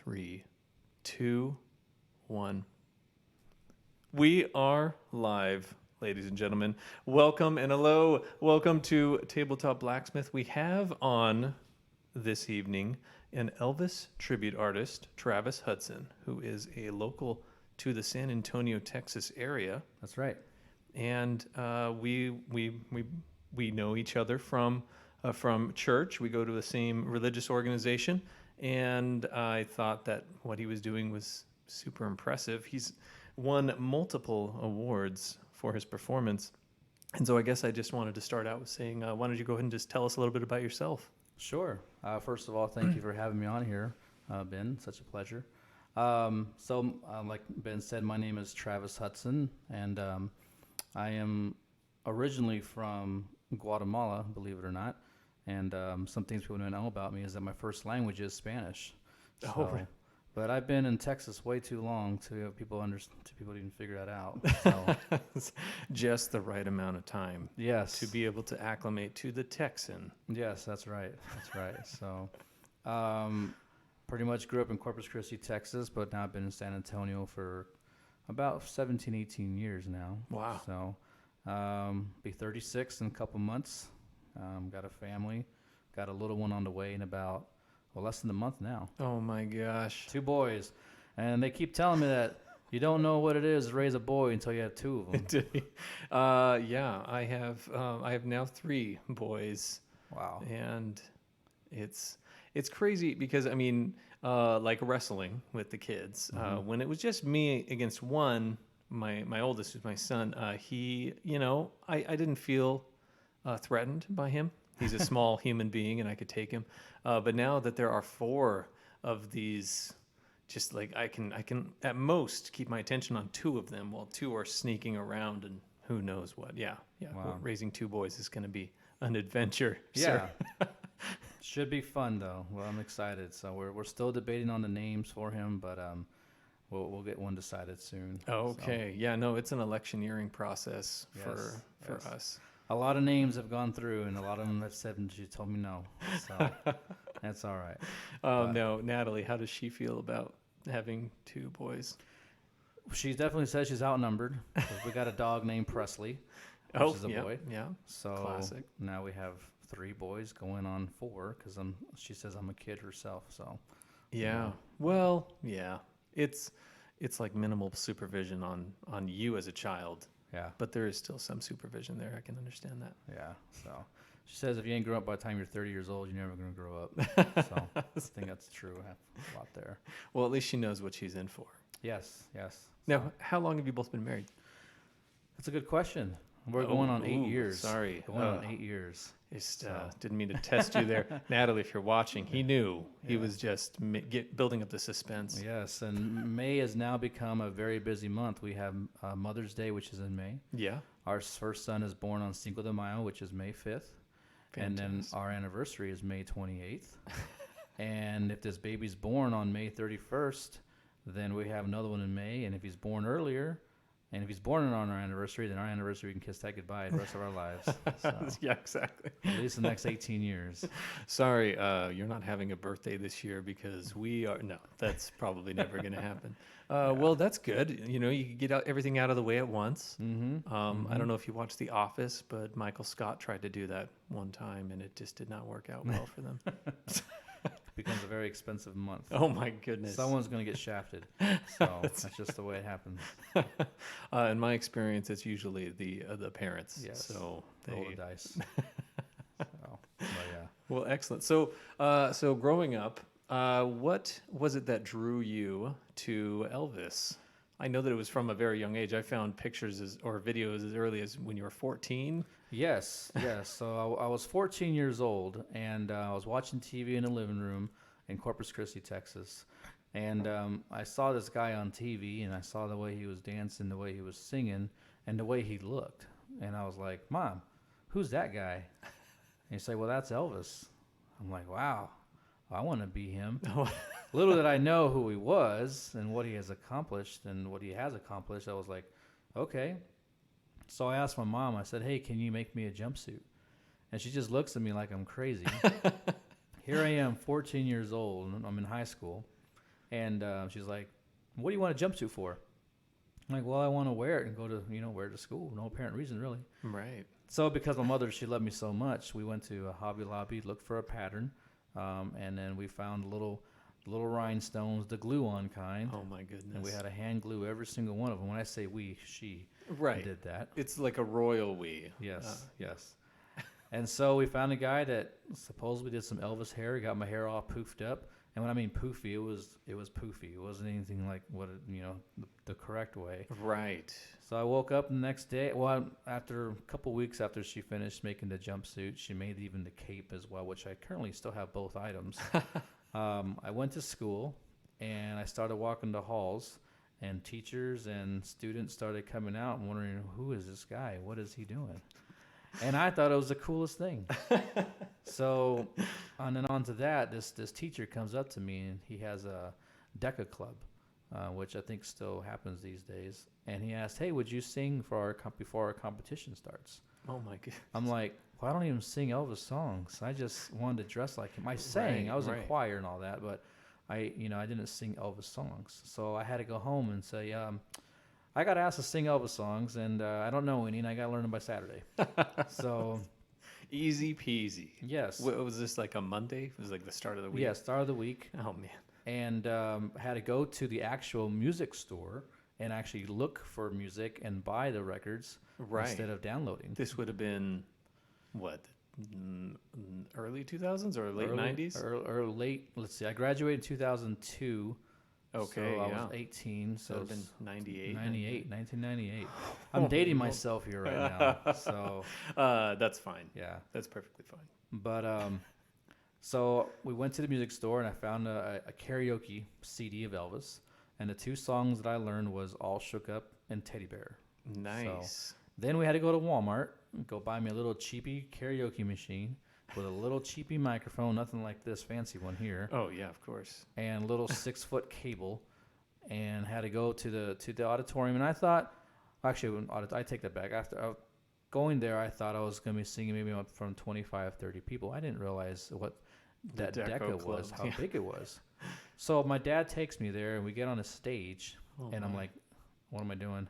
3, 2, 1. We are live, ladies and gentlemen. Welcome and hello. Welcome to Tabletop Blacksmith. We have on this evening an Elvis tribute artist, Travis Hudson, who is a local to the San Antonio, Texas area. That's right. And we know each other from church. We go to the same religious organization, and I thought that what he was doing was super impressive. He's won multiple awards for his performance, and so I guess I just wanted to start out with saying, why don't you go ahead and just tell us a little bit about yourself? Sure. First of all, thank you for having me on here, Ben. Such a pleasure. Like Ben said, my name is Travis Hudson, and I am originally from Guatemala, believe it or not. And some things people don't know about me is that my first language is Spanish. So, but I've been in Texas way too long to people even figure that out. So. Just the right amount of time. Yes. To be able to acclimate to the Texan. Yes, that's right. That's right. So, pretty much grew up in Corpus Christi, Texas, but now I've been in San Antonio for about 17, 18 years now. Wow. So, be 36 in a couple months. Got a family, got a little one on the way in about, less than a month now. Oh my gosh. 2 boys. And they keep telling me that you don't know what it is to raise a boy until you have 2 of them. Yeah, I have now 3 boys. Wow. And it's crazy because, I mean, like wrestling with the kids, when it was just me against one, my oldest is my son, he, I didn't feel threatened by him. He's a small human being and I could take him. But now that there are 4 of these, just like I can at most keep my attention on 2 of them while 2 are sneaking around and who knows what. Yeah. Wow. Raising 2 boys is going to be an adventure. Yeah. Should be fun though. Well, I'm excited. So we're still debating on the names for him, but we'll get one decided soon. Okay. So. Yeah, no, it's an electioneering process Yes. for us. A lot of names have gone through, and a lot of them have said, and she told me no. So that's all right. No, Natalie, how does she feel about having 2 boys? She definitely says she's outnumbered. We got a dog named Presley, which is a boy. Yeah. So classic. Now we have 3 boys going on 4 because she says I'm a kid herself. So yeah. Well, yeah. It's like minimal supervision on you as a child. Yeah. But there is still some supervision there. I can understand that. Yeah. So she says if you ain't grown up by the time you're 30 years old, you're never going to grow up. So I think that's true. I have a lot there. Well, at least she knows what she's in for. Yes. Now, how long have you both been married? That's a good question. We're going on 8 years. Sorry. Going on 8 years. Just didn't mean to test you there. Natalie, if you're watching, he knew. He was just building up the suspense. Yes, and May has now become a very busy month. We have Mother's Day, which is in May. Yeah. Our first son is born on Cinco de Mayo, which is May 5th. Fantastic. And then our anniversary is May 28th. And if this baby's born on May 31st, then we have another one in May. And if he's born earlier, and if he's born on our anniversary, then our anniversary, we can kiss that goodbye the rest of our lives. So, yeah, exactly. At least the next 18 years. Sorry, you're not having a birthday this year because we are. No, that's probably never going to happen. Well, that's good. You can get everything out of the way at once. Mm-hmm. I don't know if you watched The Office, but Michael Scott tried to do that one time, and it just did not work out well for them. Becomes a very expensive month. Oh my goodness! Someone's going to get shafted. So that's just the way it happens. In my experience, it's usually the parents. Yes. So they roll the dice. Yeah. Well, excellent. So growing up, what was it that drew you to Elvis? I know that it was from a very young age. I found pictures or videos as early as when you were 14. Yes. So I was 14 years old, and I was watching TV in the living room in Corpus Christi, Texas. And I saw this guy on TV, and I saw the way he was dancing, the way he was singing, and the way he looked. And I was like, Mom, who's that guy? And he'd say, well, that's Elvis. I'm like, wow, I want to be him. Little did I know who he was and what he has accomplished and what he has accomplished. I was like, okay. So I asked my mom, I said, hey, can you make me a jumpsuit? And she just looks at me like I'm crazy. Here I am, 14 years old, and I'm in high school. And she's like, "What do you want a jumpsuit for?" I'm like, "Well, I want to wear it and go to wear it to school. No apparent reason really." Right. So because my mother, she loved me so much, we went to a Hobby Lobby, looked for a pattern, and then we found little rhinestones, the glue-on kind. Oh my goodness. And we had to hand glue every single one of them. When I say we, she right. did that. It's like a royal we. Yes, yes. And so we found a guy that supposedly did some Elvis hair. He got my hair all poofed up. And when I mean poofy, it was poofy. It wasn't anything like the correct way. Right. So I woke up the next day. Well, after a couple weeks after she finished making the jumpsuit, she made even the cape as well, which I currently still have both items. I went to school, and I started walking the halls, and teachers and students started coming out and wondering, who is this guy? What is he doing? And I thought it was the coolest thing. So, on and on to that, this teacher comes up to me, and he has a DECA club, which I think still happens these days. And he asked, "Hey, would you sing for before our competition starts?" Oh my goodness. I'm like, "Well, I don't even sing Elvis songs. I just wanted to dress like him. I sang. I was in choir and all that, but I didn't sing Elvis songs. So I had to go home and say, I got asked to sing Elvis songs, and I don't know any, and I got to learn them by Saturday." So easy peasy. yes. Was this like a Monday? It was like the start of the week? Yeah, start of the week. Oh, man. And had to go to the actual music store and actually look for music and buy the records instead of downloading. This would have been, what, early 2000s or late 90s? Or late, let's see, I graduated in 2002. Okay, so I was 18, so it would have been 98. 1998. I'm dating myself here right now, so that's fine. yeah, that's perfectly fine. But so we went to the music store, and I found a karaoke CD of Elvis, and the two songs that I learned was "All Shook Up" and "Teddy Bear." Nice. So then we had to go to Walmart and go buy me a little cheapy karaoke machine with a little cheapy microphone, nothing like this fancy one here. Oh yeah, of course. And a little 6-foot cable, and had to go to the auditorium. And I thought, actually, I take that back. After going there, I thought I was going to be singing maybe from 25, 30 people. I didn't realize what that DECA was, how big it was. So my dad takes me there, and we get on a stage, and I'm like, what am I doing?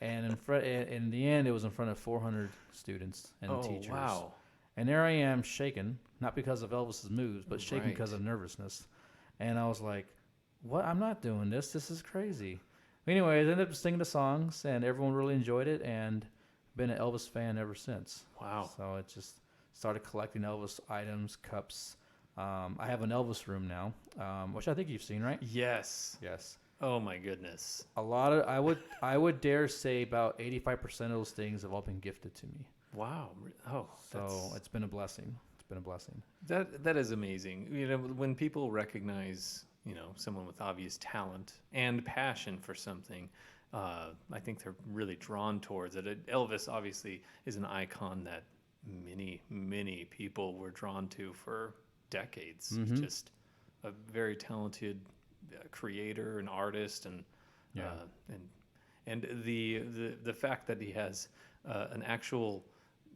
And in the end, it was in front of 400 students and teachers. Oh, wow. And there I am shaking, not because of Elvis's moves, but shaking because of nervousness. And I was like, what? I'm not doing this. This is crazy. Anyway, I ended up singing the songs, and everyone really enjoyed it, and been an Elvis fan ever since. Wow. So it just started collecting Elvis items, cups. I have an Elvis room now, which I think you've seen, right? Yes. Yes. Oh my goodness. A lot of, I would dare say about 85% of those things have all been gifted to me. Wow. Oh, so it's been a blessing. It's been a blessing. That is amazing. When people recognize, someone with obvious talent and passion for something, I think they're really drawn towards it. Elvis obviously is an icon that many people were drawn to for decades. Mm-hmm. Just a very talented creator and artist, and the fact that he has an actual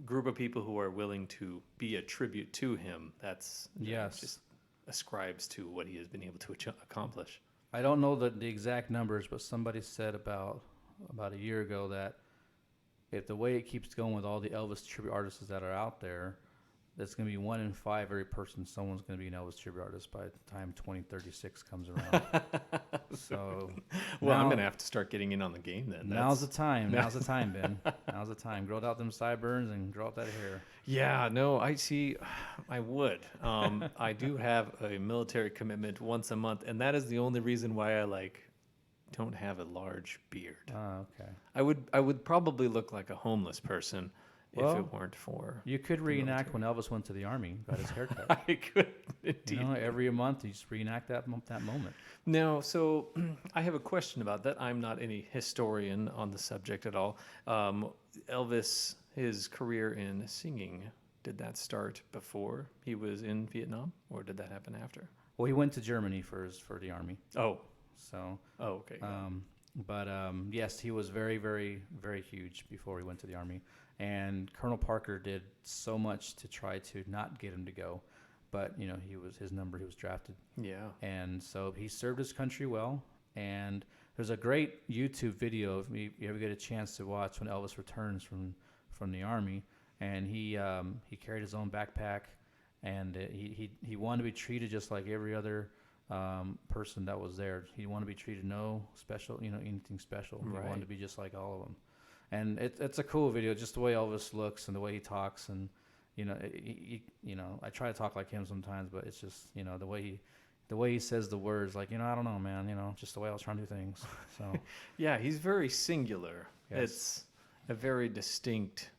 group of people who are willing to be a tribute to him, that's just ascribes to what he has been able to accomplish. I don't know the exact numbers, but somebody said about a year ago that if the way it keeps going with all the Elvis tribute artists that are out there, that's going to be 1 in 5 someone's going to be an Elvis tribute artist by the time 2036 comes around. So, well, I'm going to have to start getting in on the game then. Now's the time. Now's the time, Ben. Now's the time. Grow out them sideburns and grow out that hair. Yeah, no, I see. I would. I do have a military commitment once a month, and that is the only reason why I don't have a large beard. Oh, okay. I would probably look like a homeless person. If it weren't for... You could reenact when Elvis went to the Army, got his haircut. I could, indeed. Every month you just reenact that moment. Now, so I have a question about that. I'm not any historian on the subject at all. Elvis, his career in singing, did that start before he was in Vietnam, or did that happen after? Well, he went to Germany for the Army. Oh. So... Oh, okay. But yes, he was very, very, very huge before he went to the Army. And Colonel Parker did so much to try to not get him to go. but he was drafted. Yeah. And so he served his country well. And there's a great YouTube video if you ever get a chance to watch when Elvis returns from the army, and he carried his own backpack, and he wanted to be treated just like every other person that was there. He wanted to be treated no special, anything special. He wanted to be just like all of them. And it's a cool video, just the way Elvis looks and the way he talks, and I try to talk like him sometimes, but it's just the way he says the words, like, I don't know, man, just the way I was trying to do things. So Yeah, he's very singular. Yes. It's a very distinct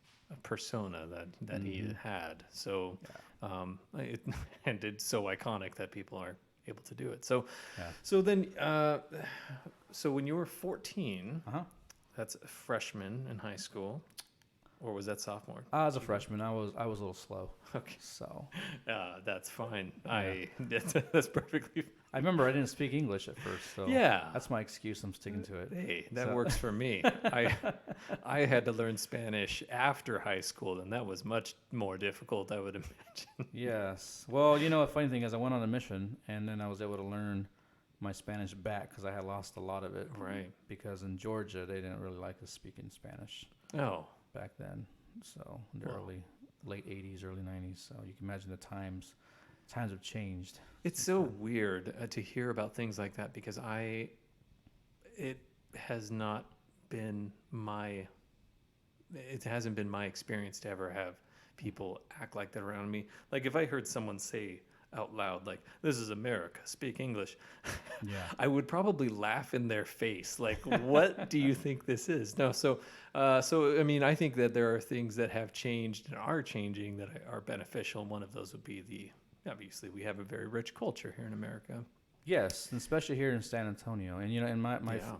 persona that he had. So, and it's so iconic that people are able to do it. So, so then, so when you were 14, that's a freshman in high school, or was that sophomore? I was a freshman. I was a little slow. Okay. So that's fine. That's perfectly. I remember I didn't speak English at first, so that's my excuse. I'm sticking to it. Hey, that works for me. I had to learn Spanish after high school, and that was much more difficult, I would imagine. Yes. Well, a funny thing is I went on a mission, and then I was able to learn my Spanish back because I had lost a lot of it. Right. Because in Georgia, they didn't really like us speaking Spanish. Oh. Back then. So in the late 80s, early 90s. So you can imagine the times have changed. It's so weird to hear about things like that because it hasn't been my experience to ever have people act like that around me. Like if I heard someone say out loud, like, "This is America, speak English," I would probably laugh in their face. Like, what do you think this is? No, so I mean, I think that there are things that have changed and are changing that are beneficial. One of those would be obviously we have a very rich culture here in America. Yes, and especially here in San Antonio, and and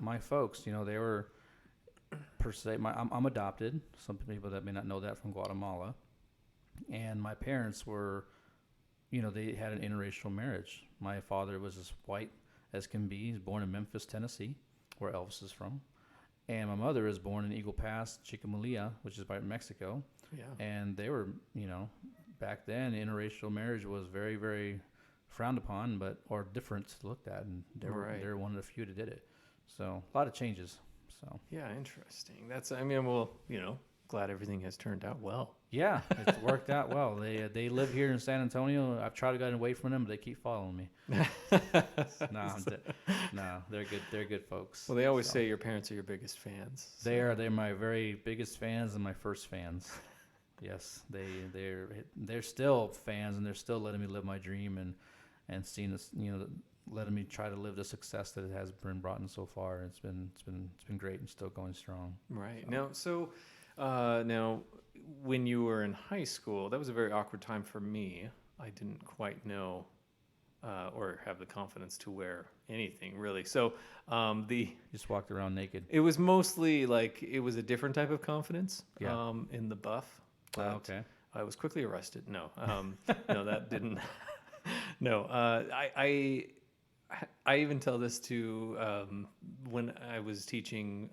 my folks, they were per se. I'm adopted. Some people that may not know that from Guatemala, and my parents were. They had an interracial marriage. My father was as white as can be. He's born in Memphis, Tennessee, where Elvis is from. And my mother is born in Eagle Pass, Chiquimula, which is by Mexico. Yeah. And they were, back then, interracial marriage was very, very frowned upon, or different looked at. And they were one of the few that did it. So a lot of changes. So yeah, interesting. Glad everything has turned out well. Yeah, it's worked out well. They live here in San Antonio. I've tried to get away from them, but they keep following me. No, they're good. They're good folks. Well, they always say your parents are your biggest fans. So. They're my very biggest fans and my first fans. Yes, they're still fans, and they're still letting me live my dream and seeing this, letting me try to live the success that it has been brought in so far. It's been great and still going strong. Right. Now, when you were in high school, that was a very awkward time for me. I didn't quite know or have the confidence to wear anything, really. So You just walked around naked. it was mostly like it was a different type of confidence Yeah. In the buff. But Okay. I was quickly arrested. No, no, that didn't. No, I even tell this to when I was teaching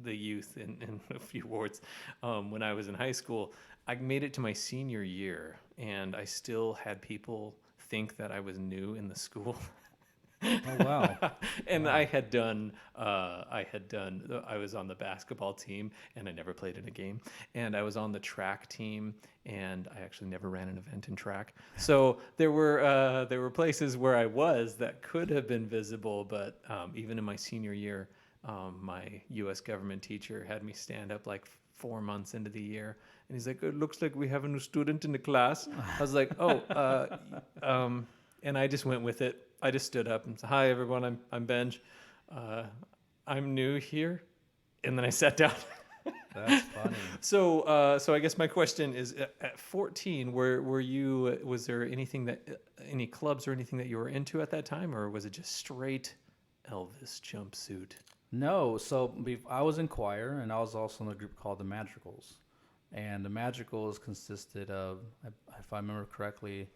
the youth in a few wards when I was in high school. I made it to my senior year, and I still had people think that I was new in the school. Oh wow! And wow. I was on the basketball team, and I never played in a game. And I was on the track team, and I actually never ran an event in track. So there were places where I was that could have been visible, but even in my senior year, my U.S. government teacher had me stand up like 4 months into the year, and he's like, "It looks like we have a new student in the class." I was like, "Oh," and I just went with it. I just stood up and said, "Hi, everyone. I'm Benj. I'm new here," and then I sat down. That's funny. So I guess my question is: at 14, were you? Was there any clubs or anything that you were into at that time, or was it just straight Elvis jumpsuit? No, so I was in choir, and I was also in a group called the Madrigals, and the Madrigals consisted of, if I remember correctly,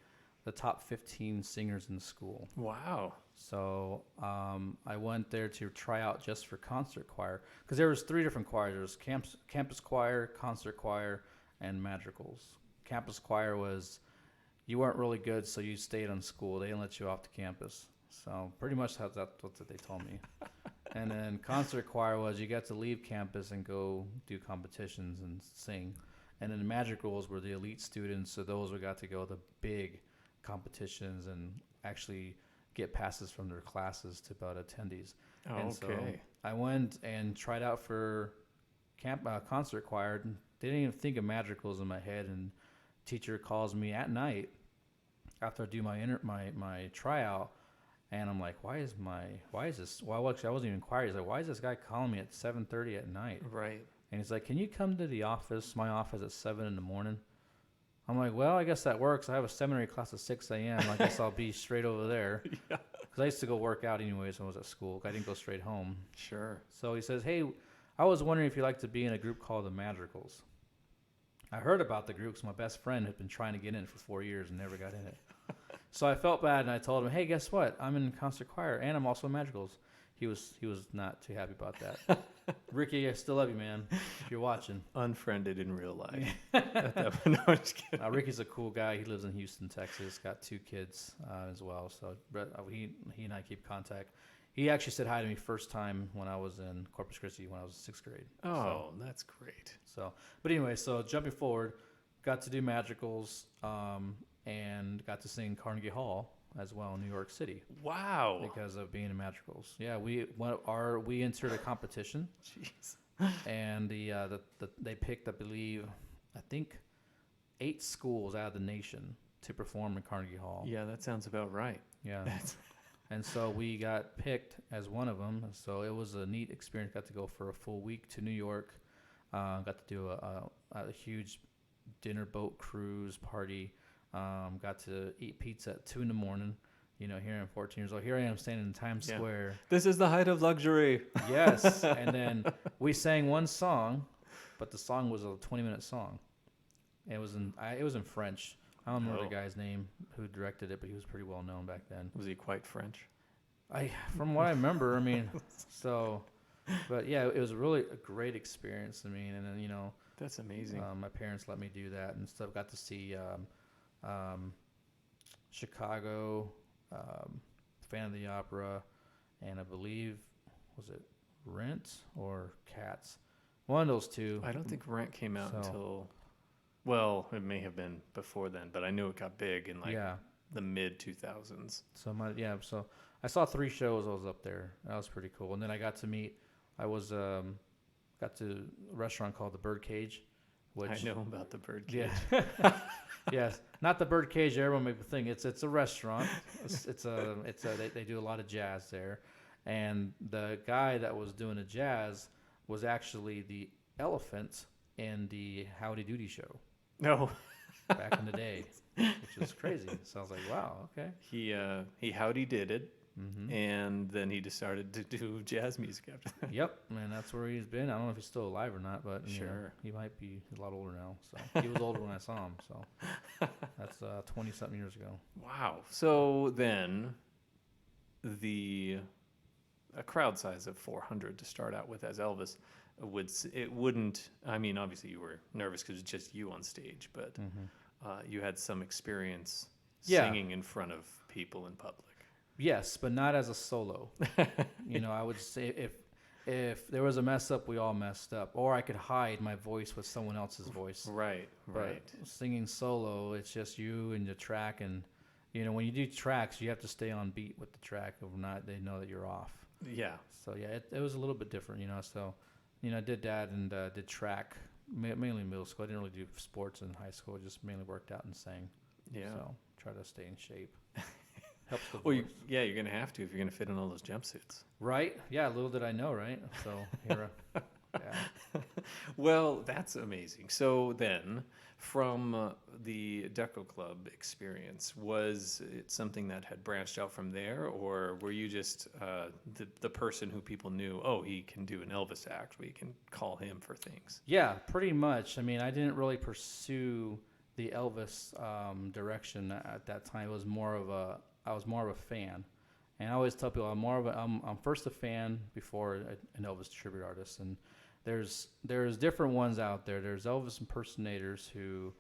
the top 15 singers in the school. Wow. So I went there to try out just for concert choir, because there was 3 different choirs. There was campus choir, concert choir, and madrigals. Campus choir was you weren't really good, so you stayed on school. They didn't let you off the campus. So pretty much that's what they told me. And then concert choir was you got to leave campus and go do competitions and sing. And then the Madrigals were the elite students, so those who got to go to the big competitions and actually get passes from their classes to about attendees. Oh, and okay. so I went and tried out for concert choir. Didn't even think of Madrigals in my head, and teacher calls me at night after I do my tryout, and I'm like, why is this? Well, actually, I wasn't even choir. He's like, why is this guy calling me at 7:30 at night? Right. And he's like, can you come to the office, my office, at 7 in the morning? I'm like, well, I guess that works. I have a seminary class at 6 a.m. I guess I'll be straight over there. Yeah. Because I used to go work out anyways when I was at school. I didn't go straight home. Sure. So he says, hey, I was wondering if you'd like to be in a group called the Madrigals. I heard about the group because my best friend had been trying to get in it for 4 years and never got in it. So I felt bad, and I told him, hey, guess what? I'm in concert choir, and I'm also in Madrigals. He was not too happy about that. Ricky, I still love you, man, if you're watching. Unfriended in real life. No, I'm just kidding. Ricky's a cool guy. He lives in Houston, Texas. Got 2 kids as well. So he and I keep contact. He actually said hi to me first time when I was in Corpus Christi when I was in 6th grade. Oh, that's great. So, but anyway, so jumping forward, got to do Madrigals and got to sing Carnegie Hall as well in New York City. Wow. Because of being in Madrigals. Yeah, we entered a competition. Jeez. And they picked, I think 8 schools out of the nation to perform in Carnegie Hall. Yeah, that sounds about right. Yeah. And so we got picked as one of them. So it was a neat experience. Got to go for a full week to New York. Got to do a huge dinner boat cruise party. Got to eat pizza at 2 in the morning. You know, here I'm 14 years old. Here I am standing in Times Square. This is the height of luxury. Yes. And then we sang one song, but the song was a 20-minute song. It was in French. I don't remember the guy's name who directed it, but he was pretty well known back then. Was he quite French? From what I remember, I mean, so, but yeah, it was really a great experience. I mean, and then, you know, that's amazing. My parents let me do that and stuff. Got to see Chicago, Fan of the Opera, and I believe, was it Rent or Cats? One of those two. I don't think Rent came out until, well, it may have been before then, but I knew it got big in the mid 2000s. So I saw 3 shows. I was up there. That was pretty cool. And then I got to meet. Got to a restaurant called the Birdcage. Which I know about the Birdcage. Yeah. Yes, not the Birdcage. Everyone may think it's a restaurant. They do a lot of jazz there, and the guy that was doing the jazz was actually the elephant in the Howdy Doody show. No. Back in the day, which is crazy. So I was like, wow, okay. He howdy did it, Mm-hmm. and then he decided to do jazz music after that. Yep, and that's where he's been. I don't know if he's still alive or not, but you know, Sure. he might be a lot older now. So he was older when I saw him. So that's 20-something years ago. Wow. So then, a crowd size of 400 to start out with as Elvis wouldn't. I mean, obviously you were nervous because it's just you on stage, but you had some experience singing in front of people in public. Yes, but not as a solo. You know, I would say if there was a mess up, we all messed up, or I could hide my voice with someone else's voice. Right. But singing solo, it's just you and the track, and you know, when you do tracks, you have to stay on beat with the track. If not, they know that you're off. Yeah. So yeah, it was a little bit different, you know. So, you know, I did that and did track mainly in middle school. I didn't really do sports in high school. I just mainly worked out and sang. Yeah. So try to stay in shape. Helps the Well, voice. you're going to have to if you're going to fit in all those jumpsuits. Right? Yeah, little did I know, right? So here, yeah. Well, that's amazing. So then, from the Deco Club experience, was it something that had branched out from there, or were you just the person who people knew, oh, he can do an Elvis act, we can call him for things? Yeah, pretty much. I mean, I didn't really pursue the Elvis direction at that time. It was I was more of a fan. And I always tell people I'm first a fan before an Elvis tribute artist. And there's different ones out there. There's Elvis impersonators who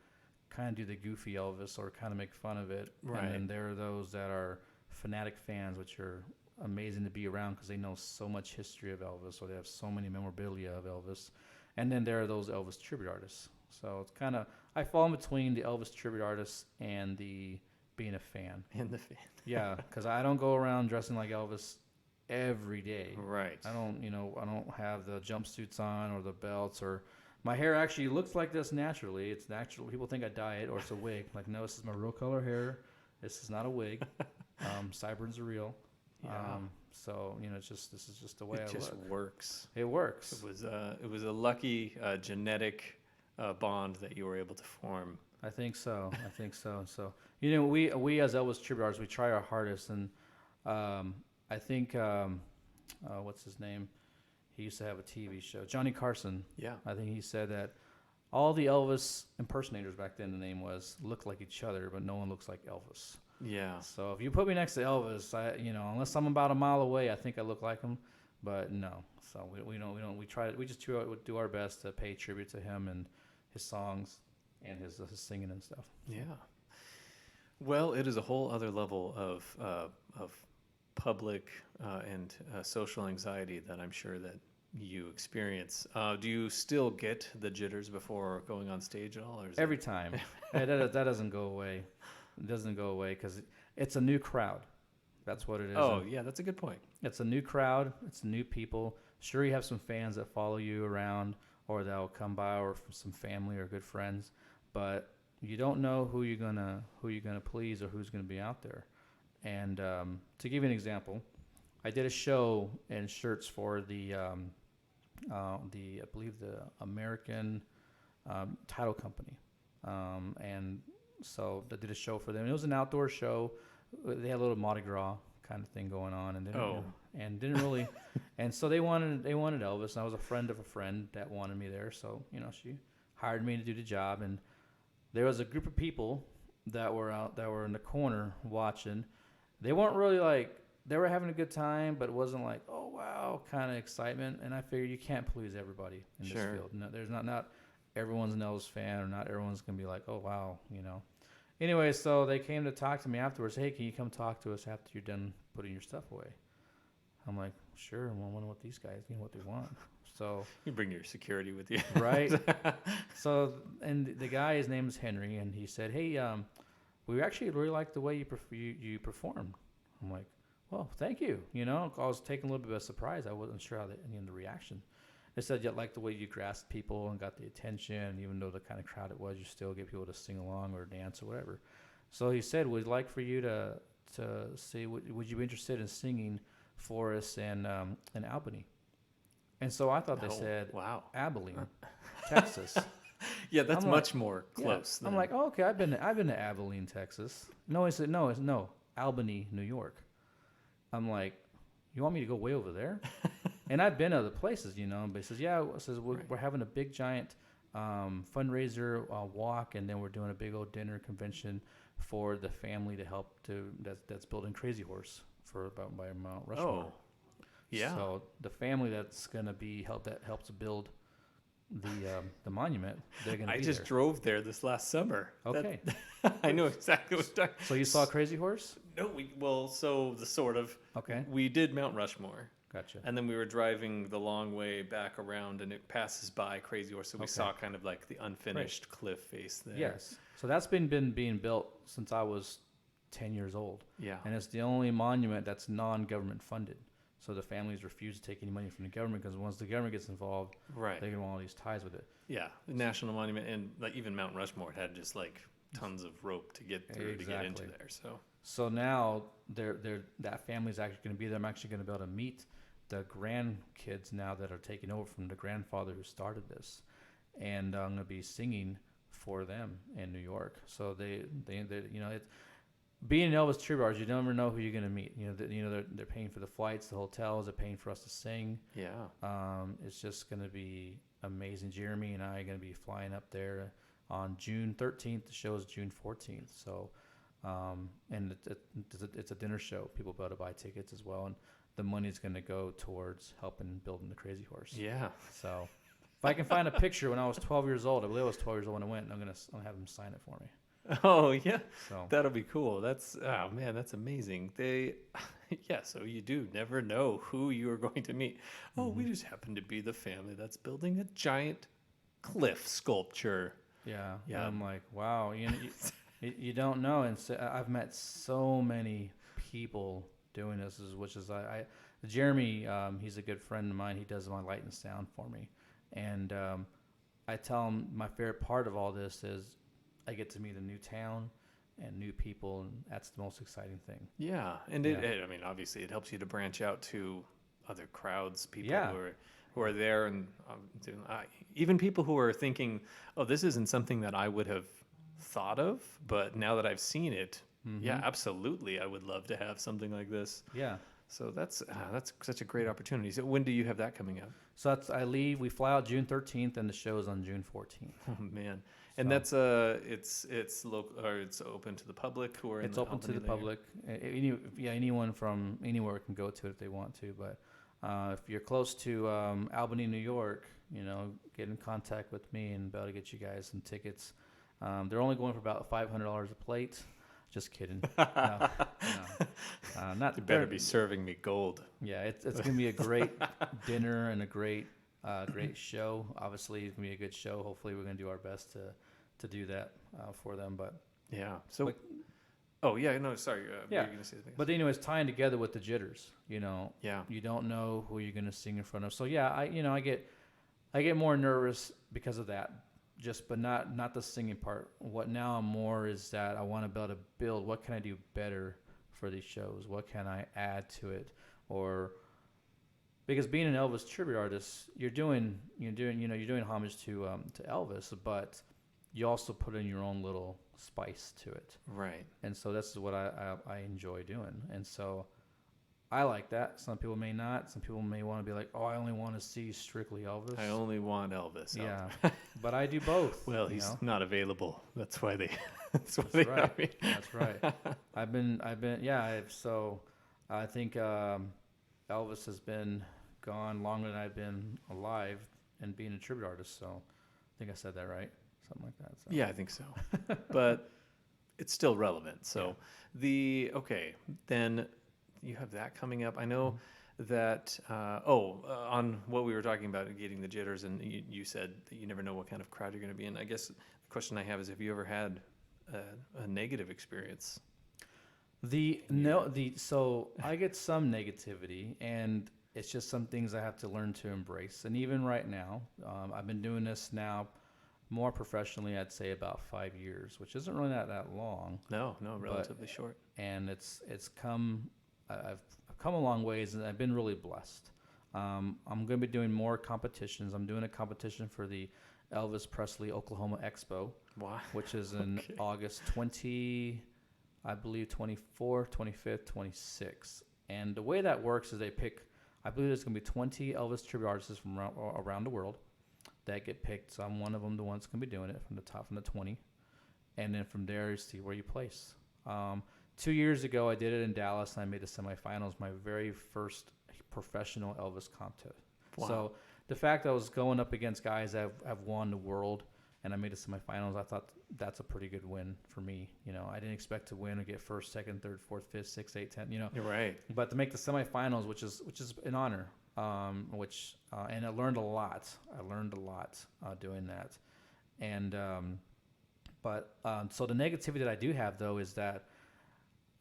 kind of do the goofy Elvis or kind of make fun of it. Right. And then there are those that are fanatic fans, which are amazing to be around because they know so much history of Elvis, or they have so many memorabilia of Elvis. And then there are those Elvis tribute artists. So it's kind of, I fall in between the Elvis tribute artists and the being a fan. And the fan. Yeah, because I don't go around dressing like Elvis every day. Right. I don't have the jumpsuits on or the belts, or my hair actually looks like this naturally. It's natural. People think I dye it or it's a wig. Like, no, this is my real color hair. This is not a wig. Sideburns are real. Yeah. So this is just the way It I just look. works. It works. It was a lucky genetic bond that you were able to form. I think so. So we as Elvis tribute artists, we try our hardest, and I think what's his name? He used to have a TV show, Johnny Carson. Yeah. I think he said that all the Elvis impersonators back then, the name was, look like each other, but no one looks like Elvis. Yeah. So if you put me next to Elvis, unless I'm about a mile away, I think I look like him, but no. So we just do our best to pay tribute to him and his songs and his singing and stuff. Yeah. Well, it is a whole other level of public and social anxiety that I'm sure that you experience. Do you still get the jitters before going on stage at all? Or is Every time. that doesn't go away. It doesn't go away because it's a new crowd. That's what it is. Oh, yeah, that's a good point. It's a new crowd. It's new people. Sure, you have some fans that follow you around, or that'll come by, or some family or good friends, but you don't know who you're gonna please or who's gonna be out there. And to give you an example, I did a show in shirts for the I believe the American title company, and so I did a show for them. It was an outdoor show. They had a little Mardi Gras kind of thing going on, and didn't really, and so they wanted Elvis, and I was a friend of a friend that wanted me there, so she hired me to do the job, and there was a group of people that were in the corner watching. They weren't really they were having a good time, but it wasn't like, oh wow, kind of excitement. And I figured you can't please everybody in this field. No, there's not everyone's an Elvis fan, or not everyone's gonna be like, oh wow, Anyway, so they came to talk to me afterwards. Hey, can you come talk to us after you're done putting your stuff away? I'm like, sure. I wonder what these guys, what they want. So you bring your security with you, right? So, and the guy, his name is Henry, and he said, hey, we actually really like the way you performed. I'm like, well, thank you. I was taken a little bit of a surprise. I wasn't sure how the reaction. They said you like the way you grasped people and got the attention, even though the kind of crowd it was, you still get people to sing along or dance or whatever. So he said, we'd like for you to see, would you be interested in singing for us in Albany? And so I thought they said, wow, Abilene, Texas. Yeah, that's much more close. Yeah. I'm like, oh, okay, I've been to Abilene, Texas. No, he said, no, Albany, New York. I'm like, you want me to go way over there? And I've been other places, but he says, yeah, we're having a big giant fundraiser walk, and then we're doing a big old dinner convention for the family to help that's building Crazy Horse by Mount Rushmore. Oh, yeah. So the family that's going to be that helps build the monument, they're going to be there. I just drove there this last summer. Okay. I know exactly what you're talking. So you saw Crazy Horse? No, so the sort of. Okay. We did Mount Rushmore. Gotcha. And then we were driving the long way back around, and it passes by Crazy Horse, so we saw kind of like the unfinished cliff face there. Yes. So that's been being built since I was 10 years old. Yeah. And it's the only monument that's non-government funded. So the families refuse to take any money from the government, because once the government gets involved, they get all these ties with it. Yeah, the national monument, and even Mount Rushmore had just tons of rope to get through to get into there. So now that family's actually going to be there. I'm actually going to be able to meet the grandkids now that are taking over from the grandfather who started this, and I'm going to be singing for them in New York. So they being an Elvis tribute artist, you never know who you're going to meet. They're paying for the flights, the hotels, they're paying for us to sing. Yeah. It's just going to be amazing. Jeremy and I are going to be flying up there on June 13th. The show is June 14th. So, and it's a dinner show. People be able to buy tickets as well, and the money's going to go towards helping building the Crazy Horse. Yeah. So If I can find a picture when I was 12 years old, I believe I was 12 years old when I went, and I'll have them sign it for me. Oh yeah, So that'll be cool. That's oh man, that's amazing. They, yeah. So you do never know who you are going to meet. Oh, we just happen to be the family that's building a giant cliff sculpture. yeah, and Yeah. I'm like, wow, you don't know. And so I've met so many people doing this, which is Jeremy, he's a good friend of mine. He does my light and sound for me, and I tell him my favorite part of all this is I get to meet a new town and new people, and that's the most exciting thing. Yeah, and Yeah. I mean, obviously, it helps you to branch out to other crowds, people Yeah. who are there, and even people who are thinking, "Oh, this isn't something that I would have thought of," but now that I've seen it, yeah, absolutely, I would love to have something like this. Yeah. So that's such a great opportunity. So when do you have that coming up? So we fly out June 13th, and the show is on June 14th. Oh man, and So- that's it's local or it's open to the public who are in It's the open to Albany the area? public. Anyone from anywhere can go to it if they want to. But if you're close to Albany, New York, get in contact with me and be able to get you guys some tickets. They're only going for about $500 a plate. Just kidding. No. Not. You better be serving me gold. Yeah, it's gonna be a great dinner and a great show. Obviously, it's gonna be a good show. Hopefully, we're gonna do our best to do that for them. But Yeah. So. Like- Oh yeah. No. Sorry. Yeah, Were you gonna say something? But anyways, tying together with the jitters, Yeah. you don't know who you're gonna sing in front of. So yeah, I get more nervous because of that. But not the singing part. What now I'm more is that I want to be able to build. What can I do better for these shows? What can I add to it? Or because being an Elvis tribute artist, you're doing homage to Elvis, but you also put in your own little spice to it. Right. And so that's what I enjoy doing. And so I like that. Some people may not. Some people may want to be like, oh, I only want to see strictly Elvis. I only want Elvis. Yeah, but I do both. Well, you he's know? not available. That's why they. That's why That's they right. have me. That's right. So I think Elvis has been gone longer than I've been alive and being a tribute artist. So I think I said that right. Something like that. So. Yeah, I think so. But it's still relevant. So then you have that coming up. I know that. On what we were talking about, getting the jitters, and you said that you never know what kind of crowd you're going to be in. I guess the question I have is, have you ever had a negative experience? So I get some negativity, and it's just some things I have to learn to embrace. And even right now, I've been doing this now more professionally, I'd say about 5 years, which isn't really that long. No, relatively short. And I've come a long ways, and I've been really blessed. I'm going to be doing more competitions. I'm doing a competition for the Elvis Presley Oklahoma Expo, Wow. which is in August 24th, 25th, 26th. And the way that works is they pick, I believe there's going to be 20 Elvis tribute artists from around the world that get picked. So I'm one of them, the ones going to be doing it from the 20. And then from there, you see where you place. 2 years ago, I did it in Dallas, and I made the semifinals, my very first professional Elvis contest. Wow. So the fact that I was going up against guys that have won the world, and I made the semifinals, I thought that's a pretty good win for me. I didn't expect to win or get first, second, third, fourth, fifth, sixth, eighth, 10th. You're right. But to make the semifinals, which is an honor, and I learned a lot. Doing that, and so the negativity that I do have though is that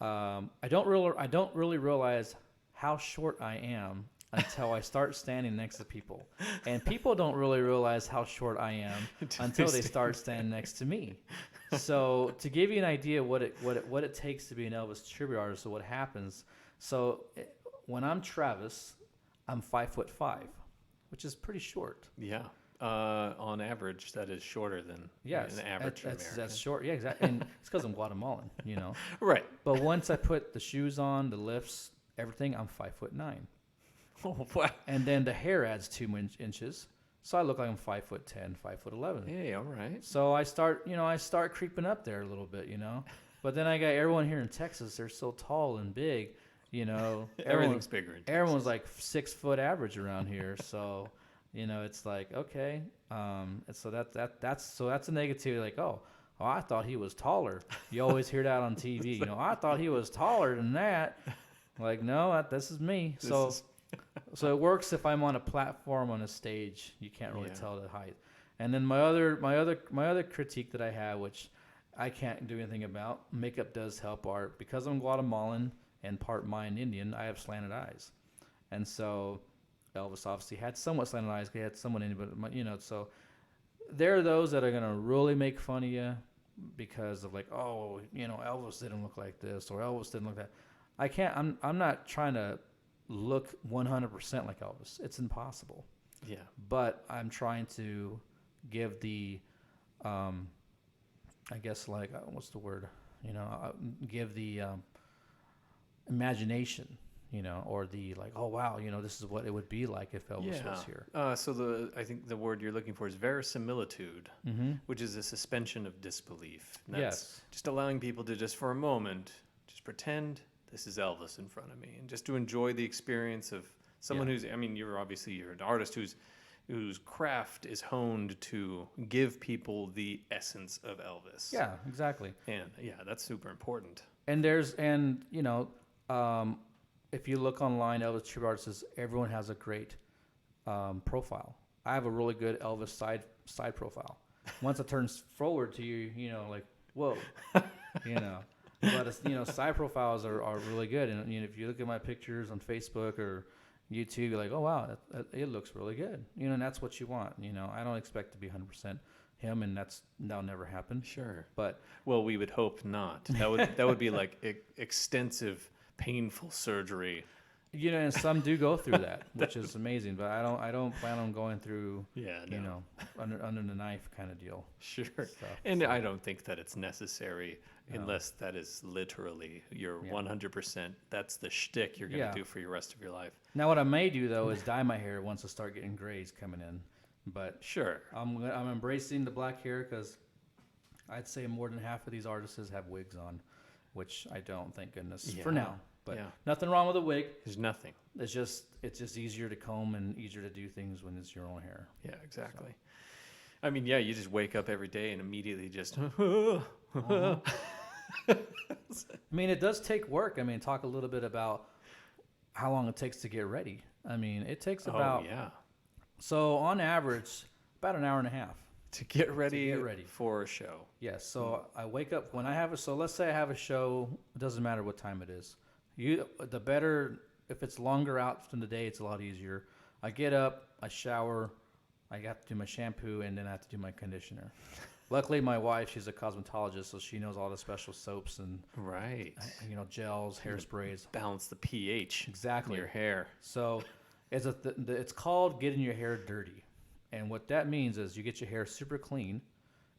I don't really realize how short I am until I start standing next to people, and people don't really realize how short I am until they start standing next to me. So to give you an idea what it takes to be an Elvis tribute artist, so what happens? When I'm Travis, I'm 5'5", which is pretty short. Yeah. On average, that is shorter than an average American. That's short. Yeah, exactly. And it's because I'm Guatemalan, Right. But once I put the shoes on, the lifts, everything, I'm 5'9". Oh, wow. And then the hair adds 2 inches, so I look like I'm 5'10", 5'11". Hey, all right. So I start creeping up there a little bit, But then I got everyone here in Texas. They're so tall and big, Everything's bigger. Everyone's like 6 foot average around here. So, It's like, okay. And so that's a negativity. Like, oh, I thought he was taller. You always hear that on TV. I thought he was taller than that. Like, no, this is me. So it works if I'm on a platform on a stage. You can't really tell the height. And then my other critique that I have, which I can't do anything about, makeup does help art. Because I'm Guatemalan and part Mayan Indian, I have slanted eyes. And so Elvis obviously had somewhat slanted eyes. He had somewhat Indian, but so there are those that are going to really make fun of you because of like, oh, Elvis didn't look like this or Elvis didn't look that. I'm not trying to look 100% like Elvis. It's impossible. Yeah. But I'm trying to give the, I guess like, what's the word? Give the imagination, or the like, oh wow, this is what it would be like if Elvis was here. So I think the word you're looking for is verisimilitude, Mm-hmm. which is a suspension of disbelief. And that's Yes. just allowing people to just for a moment, just pretend this is Elvis in front of me, and just to enjoy the experience of someone who's. I mean, you're an artist whose craft is honed to give people the essence of Elvis. Yeah, exactly. And that's super important. And if you look online, Elvis tribute artists, everyone has a great profile. I have a really good Elvis side profile. Once it turns forward to you, like, whoa, But side profiles are really good. And if you look at my pictures on Facebook or YouTube, you're like, oh wow, it looks really good. And that's what you want. I don't expect to be 100% him, and that'll never happen. Sure. But we would hope not. That would be like extensive, painful surgery. and some do go through that, which is amazing. But I don't plan on going through under the knife kind of deal. Sure. Stuff, And I don't think that it's necessary unless that is literally your 100%. That's the shtick you're going to do for your rest of your life. Now, what I may do though is dye my hair once I start getting grays coming in. But sure, I'm embracing the black hair because I'd say more than half of these artists have wigs on, which I don't, thank goodness, for now. But nothing wrong with a wig. There's nothing. It's just easier to comb and easier to do things when it's your own hair. Yeah, exactly. So. I mean, you just wake up every day and immediately just. I mean, it does take work. I mean, talk a little bit about how long it takes to get ready. I mean, it takes about. So on average, about an hour and a half. To get ready for a show. Yes. So I wake up when I have a. So let's say I have a show. It doesn't matter what time it is. The better. If it's longer out from the day, it's a lot easier. I get up, I shower, I have to do my shampoo, and then I have to do my conditioner. Luckily, my wife, she's a cosmetologist, so she knows all the special soaps and gels, hairsprays. Balance the pH. Exactly. In your hair. So it's called getting your hair dirty. And what that means is you get your hair super clean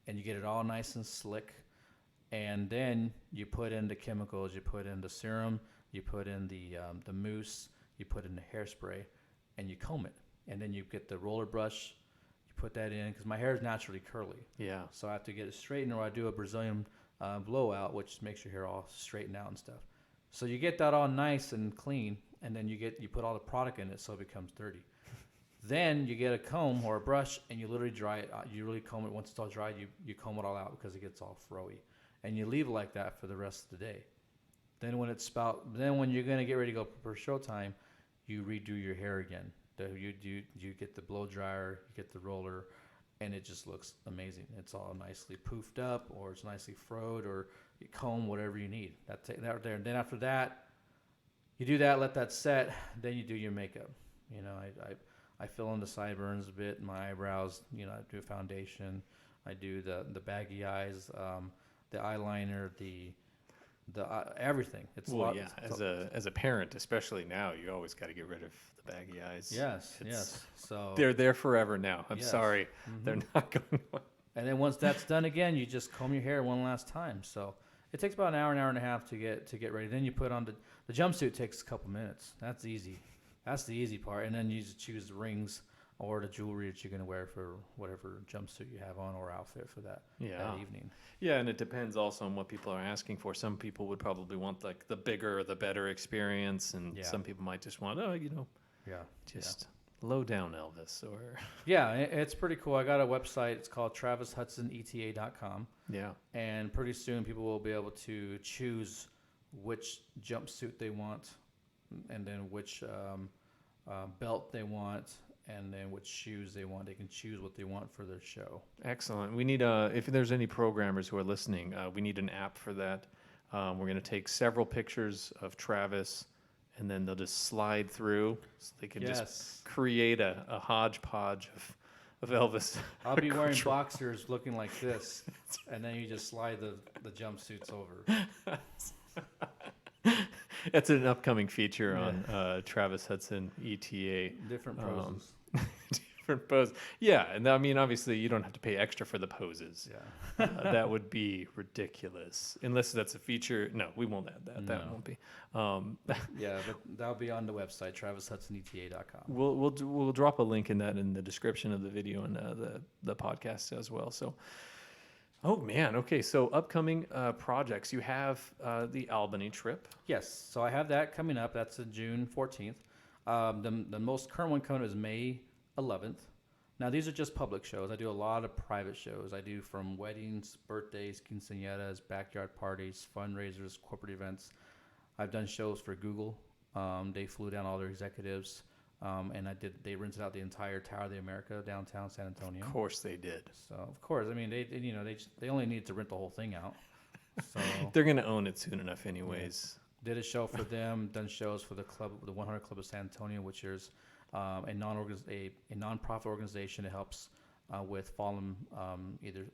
and you get it all nice and slick. And then you put in the chemicals, you put in the serum, you put in the mousse, you put in the hairspray, and you comb it. And then you get the roller brush, you put that in, because my hair is naturally curly. Yeah. So I have to get it straightened, or I do a Brazilian blowout, which makes your hair all straightened out and stuff. So you get that all nice and clean, and then you put all the product in it so it becomes dirty. Then you get a comb or a brush, and you literally dry it out. You really comb it. Once it's all dried, you comb it all out because it gets all froey. And you leave it like that for the rest of the day. Then when you're going to get ready to go for showtime, you redo your hair again. You get the blow dryer, you get the roller, and it just looks amazing. It's all nicely poofed up, or it's nicely froed, or you comb, whatever you need. That there. And then after that, you do that, let that set. Then you do your makeup. I fill in the sideburns a bit, my eyebrows. I do foundation. I do the baggy eyes, the eyeliner, the everything. It's as a parent, especially now, you always got to get rid of the baggy eyes. Yes. So they're there forever now. I'm sorry, they're not going away. And then once that's done again, you just comb your hair one last time. So it takes about an hour and a half to get ready. Then you put on the jumpsuit. Takes a couple minutes. That's easy. That's the easy part. And then you just choose the rings or the jewelry that you're going to wear for whatever jumpsuit you have on or outfit for that evening. Yeah, and it depends also on what people are asking for. Some people would probably want like the bigger, the better experience, and some people might just want, Low down Elvis, or Yeah, it's pretty cool. I got a website. It's called TravisHudsonETA.com. yeah. And pretty soon people will be able to choose which jumpsuit they want, and then which belt they want, and then which shoes they want. They can choose what they want for their show. Excellent. We need if there's any programmers who are listening, we need an app for that. We're going to take several pictures of Travis, and then they'll just slide through, so they can just create a hodgepodge of Elvis. I'll be wearing boxers looking like this, and then you just slide the jumpsuits over. That's an upcoming feature on Travis Hudson ETA. Different poses. Different pose. Yeah, and I mean, obviously, you don't have to pay extra for the poses. Yeah. That would be ridiculous. Unless that's a feature. No, we won't add that. That won't be. Yeah, but that'll be on the website, TravisHudsonETA.com. We'll drop a link in the description of the video and the podcast as well. So, oh man, okay. So upcoming projects, you have the Albany trip. Yes, so I have that coming up. That's June 14th. The most current one coming is May 11th. Now, these are just public shows. I do a lot of private shows. I do from weddings, birthdays, quinceañeras, backyard parties, fundraisers, corporate events. I've done shows for Google. They flew down all their executives, and they rented out the entire Tower of the America downtown San Antonio. Of course they did. So of course, I mean they only needed to rent the whole thing out. So they're gonna own it soon enough, anyways. did a show for them. Done shows for the club, the 100 Club of San Antonio, which is a nonprofit organization that helps with fallen either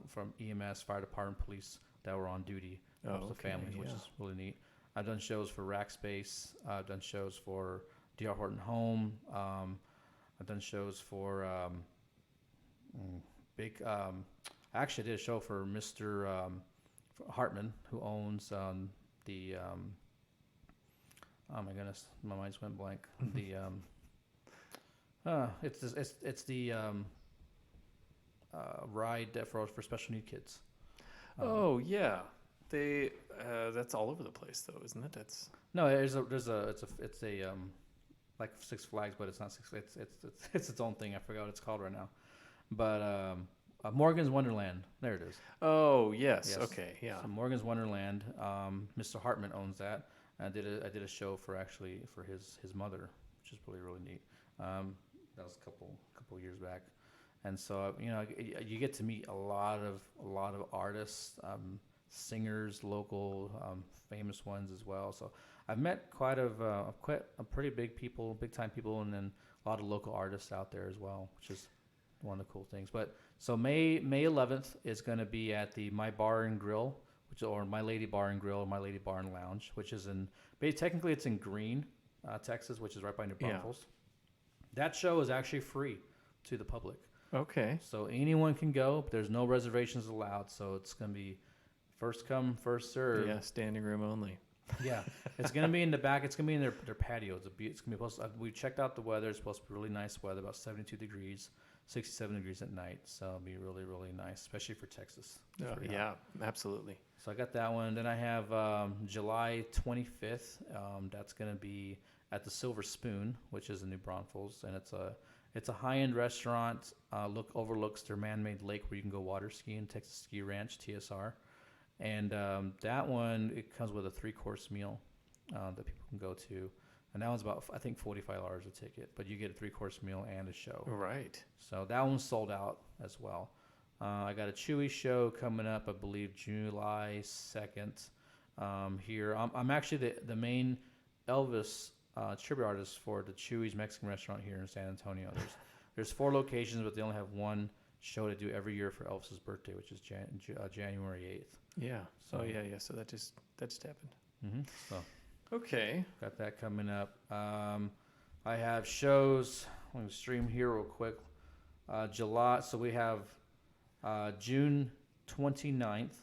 from EMS, fire department, police that were on duty, helps the families, which is really neat. I've done shows for Rackspace. I've done shows for D.R. Horton Home. I've done shows for big. I actually did a show for Mr. Hartman, who owns the. Oh my goodness, my mind just went blank. The it's the ride for special need kids. Oh yeah, they that's all over the place though, isn't it? That's No, it's a like Six Flags, but it's not Six Flags. It's its own thing. I forgot what it's called right now. But Morgan's Wonderland. There it is. Oh yes. Okay. Yeah. So Morgan's Wonderland. Mr. Hartman owns that. I did a show for his mother, which is really neat. That was a couple years back, and so you get to meet a lot of artists, singers, local famous ones as well. So I've met quite a pretty big time people, and then a lot of local artists out there as well, which is one of the cool things. But so May 11th is going to be at the My Bar and Grill, or My Lady Bar and Grill, or My Lady Bar and Lounge, which is technically it's in Greene, Texas, which is right by New Braunfels. That show is actually free to the public. Okay. So anyone can go, but there's no reservations allowed. So it's going to be first come, first serve. Yeah, standing room only. Yeah, it's going to be in the back. It's going to be in their patio. It's going to be supposed. We checked out the weather. It's supposed to be really nice weather, about 72 degrees, 67 degrees at night. So it'll be really nice, especially for Texas. Yeah, absolutely. So I got that one. Then I have July 25th. That's going to be at the Silver Spoon, which is in New Braunfels, and it's a high-end restaurant. Overlooks their man-made lake where you can go water skiing, Texas Ski Ranch, TSR. And that one, it comes with a 3-course meal that people can go to. And that one's about, I think, $45 a ticket. But you get a 3-course meal and a show. Right. So that one's sold out as well. I got a Chewy show coming up, I believe, July 2nd here. I'm actually the main Elvis tribute artist for the Chewy's Mexican restaurant here in San Antonio. There's 4 locations, but they only have one show to do every year for Elvis's birthday, which is January 8th. Yeah. So yeah. So that just happened. Mm-hmm. So okay, got that coming up. I have shows. I'm gonna stream here real quick. July. So we have June 29th.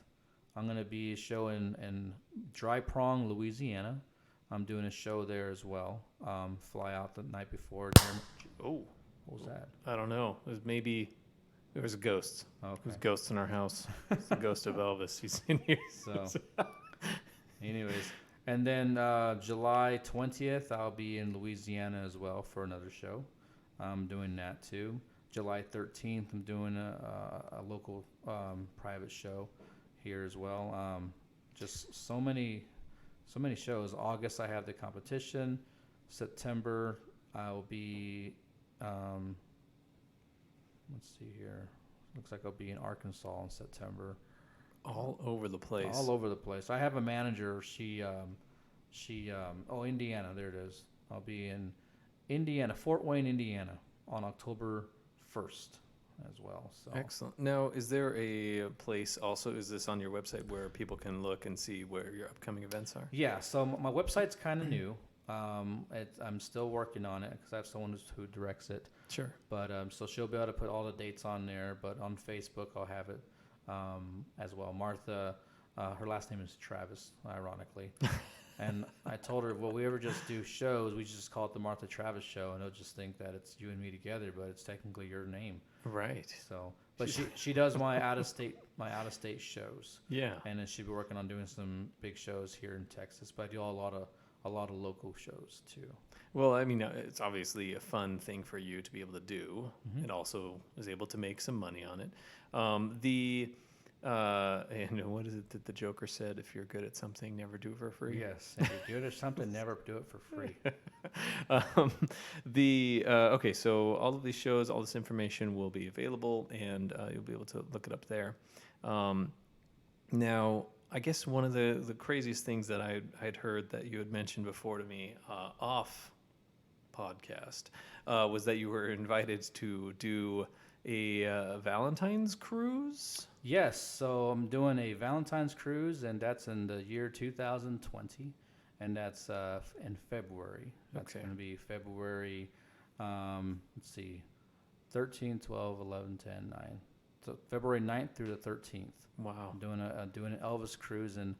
I'm gonna be showing in Dry Prong, Louisiana. I'm doing a show there as well. Fly out the night before. Oh, what was that? I don't know. There was a ghost. Okay. There's ghosts in our house. It's the ghost of Elvis. He's in here. So, anyways, and then July 20th, I'll be in Louisiana as well for another show. I'm doing that too. July 13th, I'm doing a local private show here as well. Just so many shows. August, I have the competition. September, I will be, let's see here. Looks like I'll be in Arkansas in September. All over the place. All over the place. I have a manager. Indiana. There it is. I'll be in Indiana, Fort Wayne, Indiana, on October 1st as well. So Excellent. Now, is there a place also, is this on your website where people can look and see where your upcoming events are? yeah. So my website's kind of new. I'm still working on it because I have someone who directs it. Sure. But so she'll be able to put all the dates on there. But on Facebook, I'll have it as well. Martha, her last name is Travis, ironically. And I told her, well, we ever just do shows, we just call it the Martha Travis Show, and they'll just think that it's you and me together, but it's technically your name. Right. So, but she does my out of state shows. Yeah. And then she'll be working on doing some big shows here in Texas. But I do a lot of local shows too. Well, I mean, it's obviously a fun thing for you to be able to do. Mm-hmm. It also is able to make some money on it. And what is it that the Joker said? If you're good at something, never do it for free. Yes, if you're good at something, never do it for free. Okay, so all of these shows, all this information will be available, and you'll be able to look it up there. Now, I guess one of the craziest things that I'd heard that you had mentioned before to me off podcast was that you were invited to do a Valentine's cruise. Yes, so I'm doing a Valentine's cruise, and that's in the year 2020, and that's in February. That's Okay. going to be February, let's see, 13, 12, 11, 10, 9. So February 9th through the 13th. Wow. I'm doing an Elvis cruise, and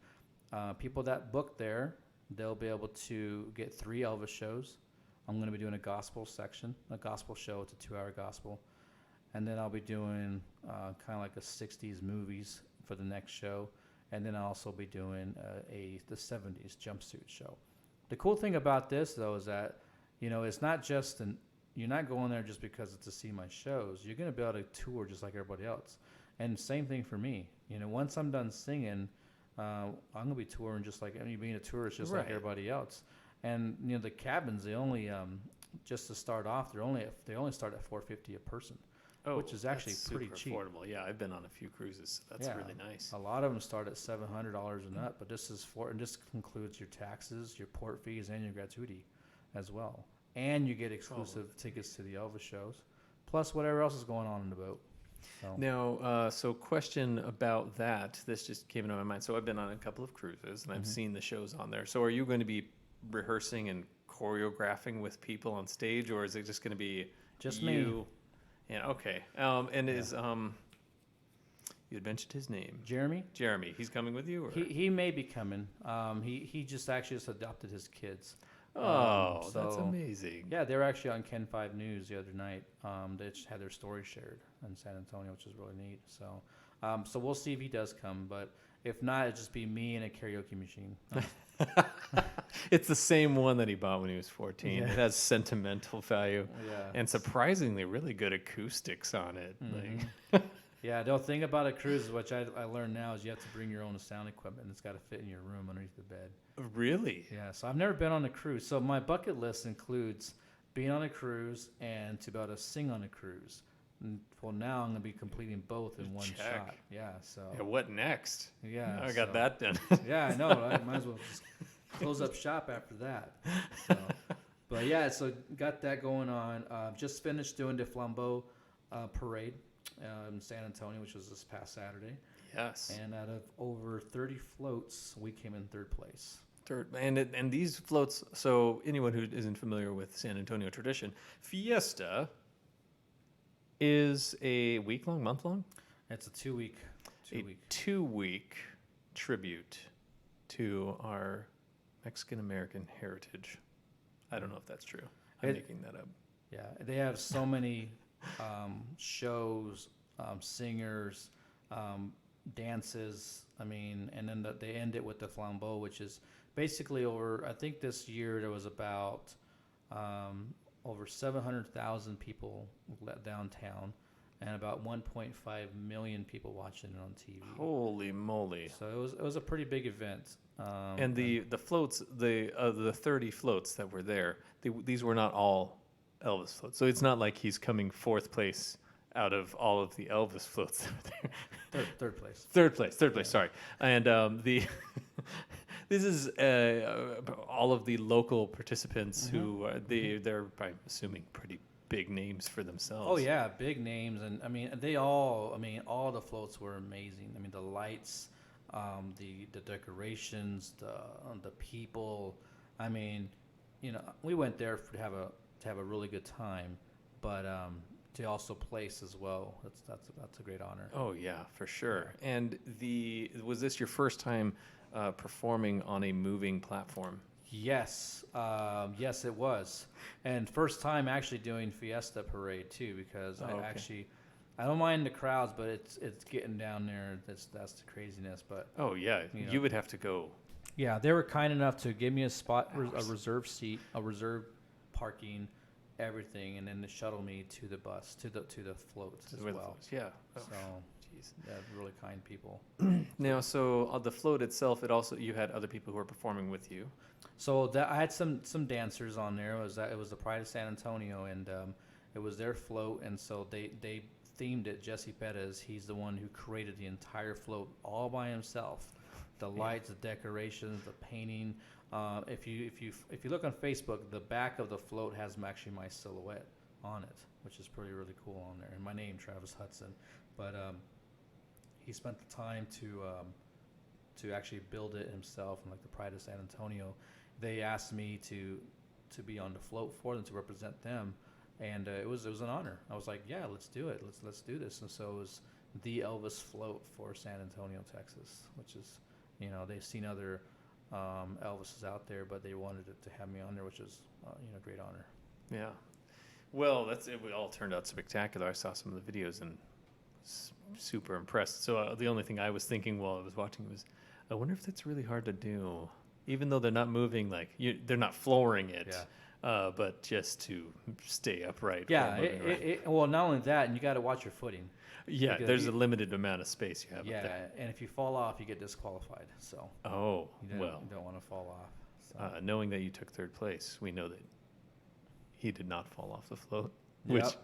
people that book there, they'll be able to get 3 Elvis shows. I'm going to be doing a gospel section, a gospel show. It's a 2-hour gospel. And then I'll be doing kind of like a 60s movies for the next show. And then I'll also be doing the 70s jumpsuit show. The cool thing about this, though, is that, it's not just you're not going there just because it's to see my shows. You're going to be able to tour just like everybody else. And same thing for me. Once I'm done singing, I'm going to be touring just like being a tourist just like Right. everybody else. And, the cabins, they only, just to start off, they only start at $450 a person. Which is actually that's pretty super cheap. affordable. Yeah, I've been on a few cruises. So that's really nice. A lot of them start at $700 and up, but this includes your taxes, your port fees, and your gratuity as well. And you get exclusive tickets to the Elvis shows, plus whatever else is going on in the boat. So. Now, so question about that. This just came into my mind. So I've been on a couple of cruises, and I've seen the shows on there. So are you going to be rehearsing and choreographing with people on stage, or is it just going to be just you? me? Yeah, okay. Is you had mentioned his name. Jeremy? Jeremy. He's coming with you? Or? He may be coming. He just adopted his kids. Oh, that's amazing. Yeah, they were actually on Ken 5 News the other night. They just had their story shared in San Antonio, which is really neat. So, so we'll see if he does come. But if not, it'll just be me and a karaoke machine. It's the same one that he bought when he was 14. Yeah. It has sentimental value. Yeah. And surprisingly really good acoustics on it. Mhm. Like, Yeah, the thing about a cruise, which I learned now, is you have to bring your own sound equipment, and it's got to fit in your room underneath the bed. really? Yeah, so I've never been on a cruise. So my bucket list includes being on a cruise and to be able to sing on a cruise. And, well, now I'm going to be completing both in one Check. shot. Yeah, so. Yeah, what next? Yeah. I got so- that done. Yeah, I know. I might as well just close up shop after that. So, but yeah, so got that going on. Just finished doing the Flambeau parade in San Antonio, which was this past Saturday. Yes. And out of over 30 floats, we came in 3rd place. Third, and these floats, so anyone who isn't familiar with San Antonio tradition, Fiesta is a week-long, month-long? It's a 2-week. A 2-week tribute to our Mexican-American heritage. I don't know if that's true. I'm making that up. Yeah, they have so many shows, singers, dances. I mean, and then they end it with the flambeau, which is basically over. I think this year there was about over over 700,000 people downtown, and about 1.5 million people watching it on TV. Holy moly! So it was a pretty big event. And the floats, the 30 floats that were there, these were not all Elvis floats. So it's not like he's coming fourth place out of all of the Elvis floats that were there. Third place. Third place. Sorry. And the this is all of the local participants who they're, I'm assuming, pretty big names for themselves. Oh yeah, big names, and all the floats were amazing. I mean, the lights, the decorations, the people. I mean, we went there to have a really good time, but to also place as well. That's a great honor. Oh yeah, for sure. And was this your first time performing on a moving platform? Yes, yes, it was, and first time actually doing Fiesta Parade too, because I don't mind the crowds, but it's getting down there. That's the craziness. But oh yeah, you would have to go. Yeah, they were kind enough to give me a spot, a reserved seat, a reserved parking, everything, and then to shuttle me to the bus, to the floats as well. Yeah. Oh, so, geez. Yeah, really kind people. Now, so on the float itself, you had other people who were performing with you. So I had some dancers on there. It was the Pride of San Antonio, and it was their float, and so they themed it. Jesse Perez, he's the one who created the entire float all by himself. The lights, the decorations, the painting. If you look on Facebook, the back of the float has actually my silhouette on it, which is really cool on there, and my name, Travis Hudson. But he spent the time to actually build it himself, and like the Pride of San Antonio, they asked me to be on the float for them, to represent them, and it was an honor. I was like, yeah, let's do it. Let's do this. And so it was the Elvis float for San Antonio, Texas, which is, they've seen other Elvises out there, but they wanted to have me on there, which is great honor. Yeah. Well, it all turned out spectacular. I saw some of the videos and super impressed. So the only thing I was thinking while I was watching was, I wonder if that's really hard to do, even though they're not moving, they're not flooring it, but just to stay upright. Yeah. Well, not only that, and you got to watch your footing. Yeah, because there's a limited amount of space you have. Yeah, up there. And if you fall off, you get disqualified. So. Oh, you don't want to fall off. So. Knowing that you took third place, we know that he did not fall off the float. Yep. Which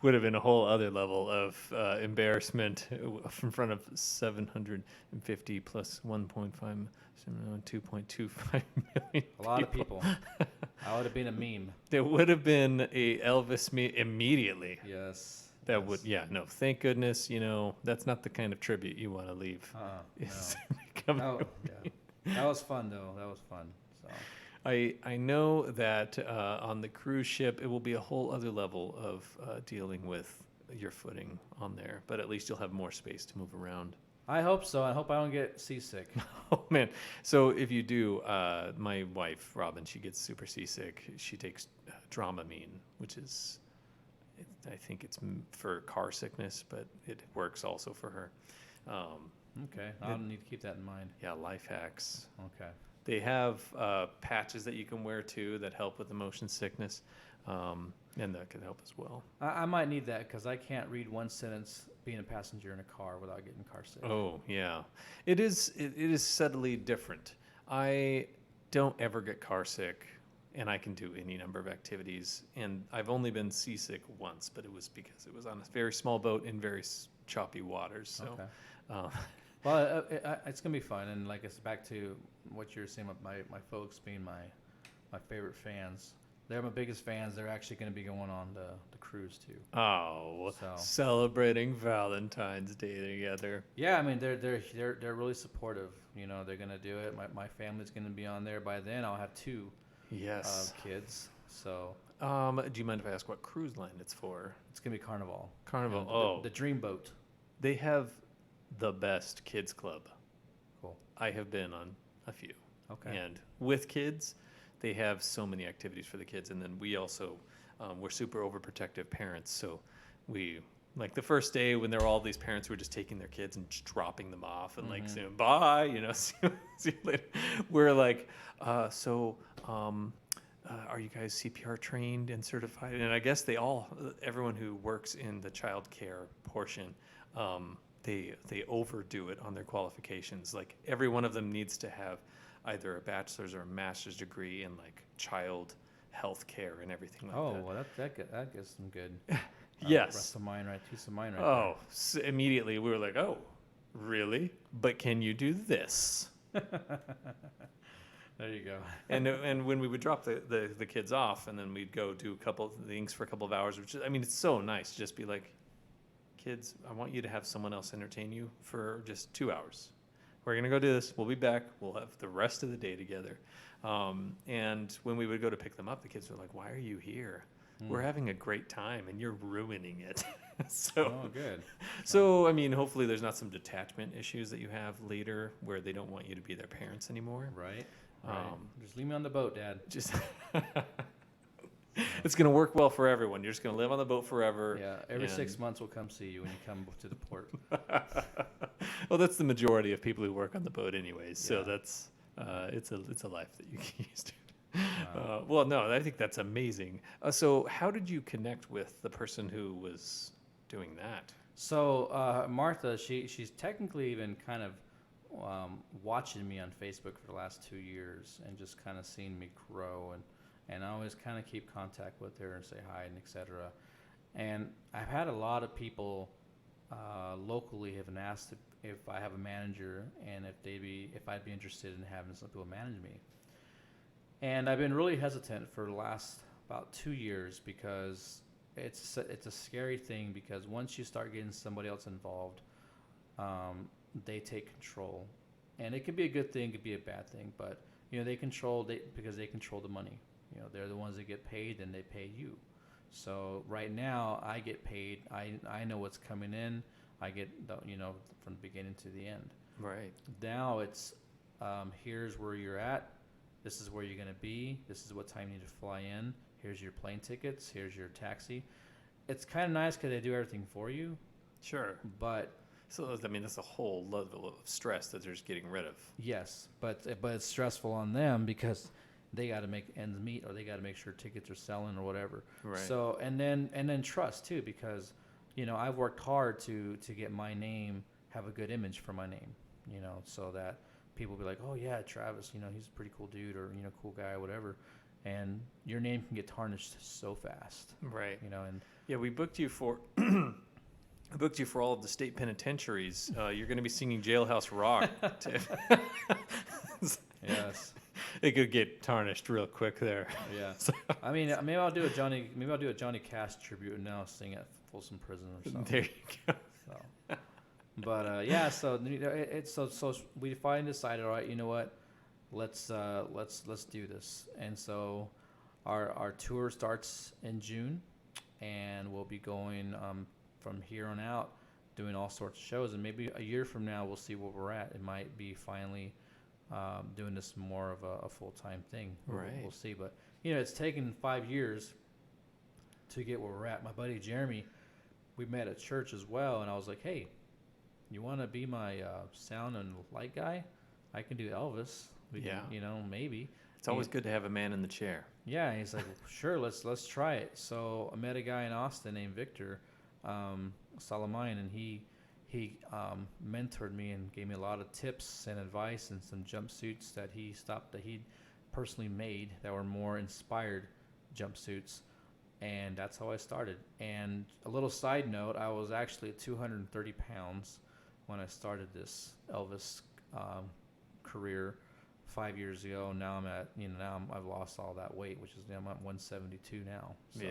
would have been a whole other level of embarrassment in front of 750 plus 1.5, 2.25 million. A lot of people. I would have been a meme. There would have been a Elvis meme immediately. Yes. Thank goodness, that's not the kind of tribute you want to leave. No. That was fun, though. That was fun. So. I know that on the cruise ship, it will be a whole other level of dealing with your footing on there, but at least you'll have more space to move around. I hope so. I hope I don't get seasick. Oh, man. So if you do, my wife, Robin, she gets super seasick. She takes Dramamine, which is, I think it's for car sickness, but it works also for her. Okay. I'll need to keep that in mind. Yeah, life hacks. Okay. They have patches that you can wear too that help with the motion sickness, and that can help as well. I might need that because I can't read one sentence being a passenger in a car without getting car sick. Oh yeah, it is subtly different. I don't ever get car sick, and I can do any number of activities. And I've only been seasick once, but it was because it was on a very small boat in very choppy waters. So. Okay. Well, it's gonna be fun, and like it's back to what you're saying with my folks being my favorite fans. They're my biggest fans. They're actually going to be going on the cruise too. Oh, so. Celebrating Valentine's Day together. Yeah, I mean they're really supportive. They're gonna do it. My family's gonna be on there. By then, I'll have two kids. So. Do you mind if I ask what cruise line it's for? It's gonna be Carnival. Carnival. The Dream Boat. They have the best kids club. Cool. I have been on a few. Okay. And with kids, they have so many activities for the kids. And then we also, we're super overprotective parents. So we, like the first day when there were all these parents who were just taking their kids and just dropping them off and like saying, bye, see you later. We're like, are you guys CPR trained and certified? And I guess everyone who works in the child care portion, they overdo it on their qualifications. Like every one of them needs to have either a bachelor's or a master's degree in like child health care and everything like that. Oh, well, that gets some good. Yes. Peace of mind right Oh, so immediately we were like, oh, really? But can you do this? There you go. And when we would drop the kids off, and then we'd go do a couple of things for a couple of hours, which is, I mean, it's so nice to just be like, kids, I want you to have someone else entertain you for just 2 hours. We're going to go do this. We'll be back. We'll have the rest of the day together. And when we would go to pick them up, the kids were like, why are you here? We're having a great time, and you're ruining it. Oh, good. So, I mean, hopefully there's not some detachment issues that you have later where they don't want you to be their parents anymore. Right. Just leave me on the boat, Dad. Just it's going to work well for everyone. You're just going to live on the boat forever. Yeah, every 6 months we'll come see you when you come to the port. Well, that's the majority of people who work on the boat anyways. So Yeah. that's it's a life that you can use to. Well, no, I think that's amazing. So how did you connect with the person who was doing that? So Martha, she's technically been kind of watching me on Facebook for the last 2 years and just kind of seeing me grow, and I always kind of keep contact with her and say hi and etc. And I've had a lot of people locally have been asked if I have a manager and if I'd be interested in having some people manage me. And I've been really hesitant for the last about 2 years because it's a scary thing, because once you start getting somebody else involved, they take control, and it could be a good thing, it could be a bad thing, but you know because they control the money. You know, they're the ones that get paid, and they pay you. So right now I get paid. I know what's coming in. I get from the beginning to the end. Right. Now it's here's where you're at. This is where you're going to be. This is what time you need to fly in. Here's your plane tickets. Here's your taxi. It's kind of nice because they do everything for you. Sure. But so I mean, that's a whole level of stress that they're just getting rid of. yes, but it's stressful on them because they got to make ends meet, or they got to make sure tickets are selling or whatever. Right. So and then trust too, because I've worked hard to get my name, have a good image for my name, so that people will be like, oh yeah, Travis, he's a pretty cool dude, or cool guy or whatever, and your name can get tarnished so fast. Right. And yeah, we booked you for I booked you for all of the state penitentiaries. You're going to be singing Jailhouse Rock. yes. It could get tarnished real quick there. Yeah. I mean, maybe I'll do a Johnny Cash tribute and now sing at Folsom Prison or something. There you go. So, but yeah, so so we finally decided, all right, you know what, let's do this. And so our tour starts in June, and we'll be going from here on out, doing all sorts of shows, and maybe a year from now we'll see where we're at. It might be finally doing this more of a full-time thing. Right. We'll see. But it's taken 5 years to get where we're at. My buddy Jeremy, we met at church as well, and I was like, hey, you want to be my sound and light guy? I can do Elvis. We can, maybe. It's always good to have a man in the chair. Yeah, and he's like, sure, let's try it. So I met a guy in Austin named Victor Salamine, and he mentored me and gave me a lot of tips and advice, and some jumpsuits that he personally made that were more inspired jumpsuits. And that's how I started. And a little side note, I was actually 230 pounds when I started this Elvis career 5 years ago. Now I'm at, I've lost all that weight, which is, I'm at 172 now. So,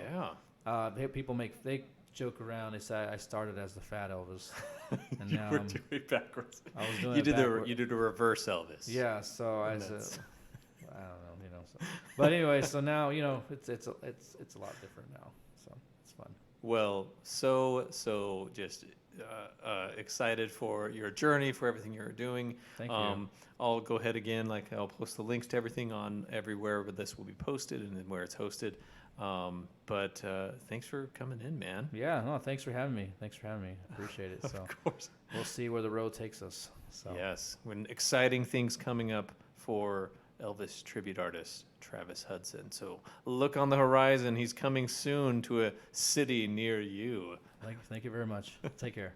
yeah. People they joke around. They say I started as the fat Elvis, and You now were doing it backwards. I was doing You it did backward. you did a reverse Elvis. Yeah. So I And said, that's- I don't know, So. But anyway, so now it's a lot different now. So it's fun. Well, so just excited for your journey, for everything you're doing. Thank you. I'll go ahead again. I'll post the links to everything on everywhere where this will be posted and then where it's hosted. But thanks for coming in, man. Yeah. No. Thanks for having me. Appreciate it. So Of course. we'll see where the road takes us. So Yes, when exciting things coming up for Elvis tribute artist Travis Hudson. So look on the horizon. He's coming soon to a city near you. Thank you very much. Take care.